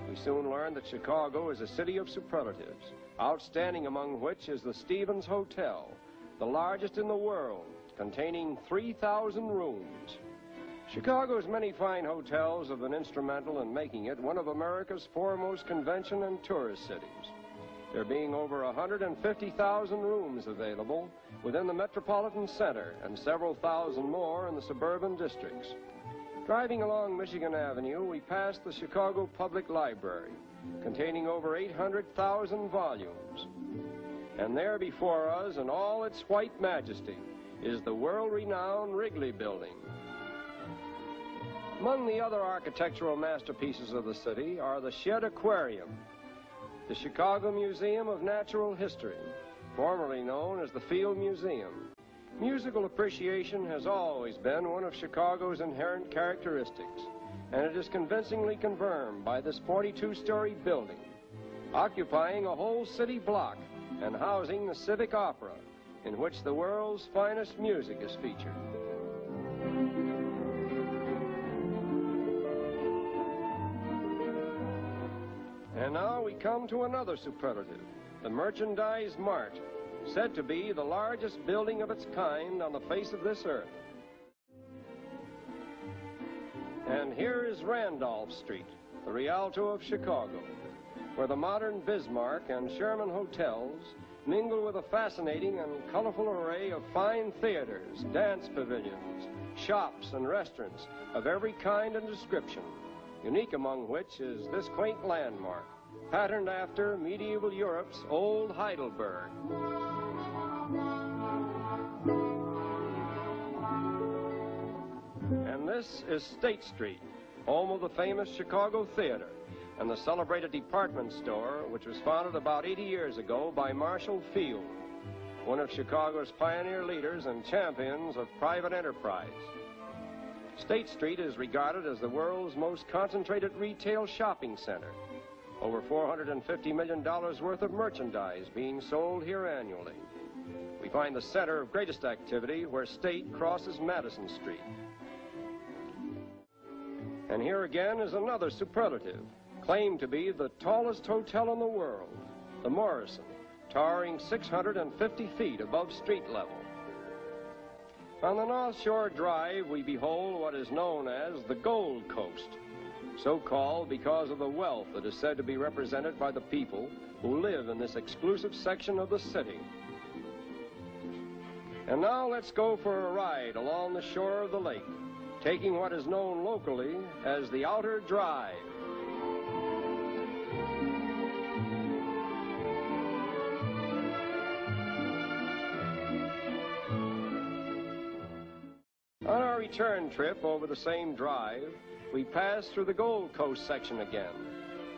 we soon learned that Chicago is a city of superlatives, outstanding among which is the Stevens Hotel, the largest in the world, containing 3,000 rooms. Chicago's many fine hotels have been instrumental in making it one of America's foremost convention and tourist cities. There being over 150,000 rooms available within the metropolitan center and several thousand more in the suburban districts. Driving along Michigan Avenue, we passed the Chicago Public Library, containing over 800,000 volumes. And there before us, in all its white majesty, is the world-renowned Wrigley Building. Among the other architectural masterpieces of the city are the Shedd Aquarium, the Chicago Museum of Natural History, formerly known as the Field Museum. Musical appreciation has always been one of Chicago's inherent characteristics, and it is convincingly confirmed by this 42-story building, occupying a whole city block and housing the Civic Opera, in which the world's finest music is featured. And now we come to another superlative, the Merchandise Mart, said to be the largest building of its kind on the face of this earth. And here is Randolph Street, the Rialto of Chicago, where the modern Bismarck and Sherman hotels mingle with a fascinating and colorful array of fine theaters, dance pavilions, shops, and restaurants of every kind and description, unique among which is this quaint landmark, patterned after medieval Europe's old Heidelberg. And this is State Street, home of the famous Chicago Theater and the celebrated department store, which was founded about 80 years ago by Marshall Field, one of Chicago's pioneer leaders and champions of private enterprise. State Street is regarded as the world's most concentrated retail shopping center. Over $450 million worth of merchandise being sold here annually. We find the center of greatest activity where State crosses Madison Street. And here again is another superlative, claimed to be the tallest hotel in the world, the Morrison, towering 650 feet above street level. On the North Shore Drive, we behold what is known as the Gold Coast, so called because of the wealth that is said to be represented by the people who live in this exclusive section of the city. And now let's go for a ride along the shore of the lake, taking what is known locally as the Outer Drive. On our return trip over the same drive, we passed through the Gold Coast section again,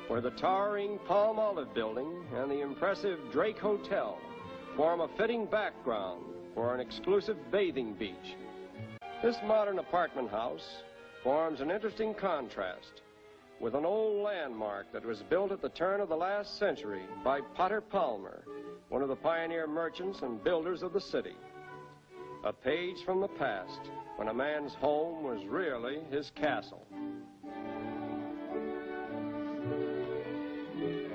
where the towering Palm Olive Building and the impressive Drake Hotel form a fitting background for an exclusive bathing beach. This modern apartment house forms an interesting contrast with an old landmark that was built at the turn of the last century by Potter Palmer, one of the pioneer merchants and builders of the city. A page from the past, when a man's home was really his castle.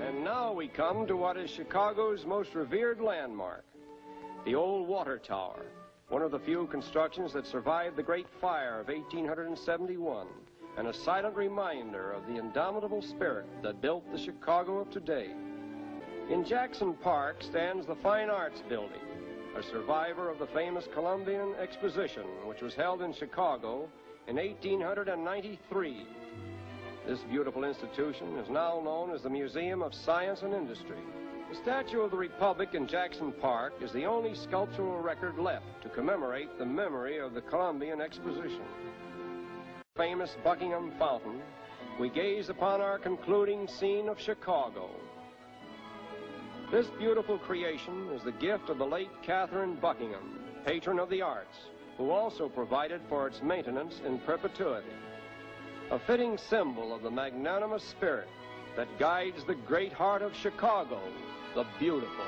And now we come to what is Chicago's most revered landmark, the old Water Tower, one of the few constructions that survived the Great Fire of 1871, and a silent reminder of the indomitable spirit that built the Chicago of today. In Jackson Park stands the Fine Arts Building, a survivor of the famous Columbian Exposition, which was held in Chicago in 1893. This beautiful institution is now known as the Museum of Science and Industry. The Statue of the Republic in Jackson Park is the only sculptural record left to commemorate the memory of the Columbian Exposition. Famous Buckingham Fountain, we gaze upon our concluding scene of Chicago. This beautiful creation is the gift of the late Catherine Buckingham, patron of the arts, who also provided for its maintenance in perpetuity. A fitting symbol of the magnanimous spirit that guides the great heart of Chicago, the beautiful.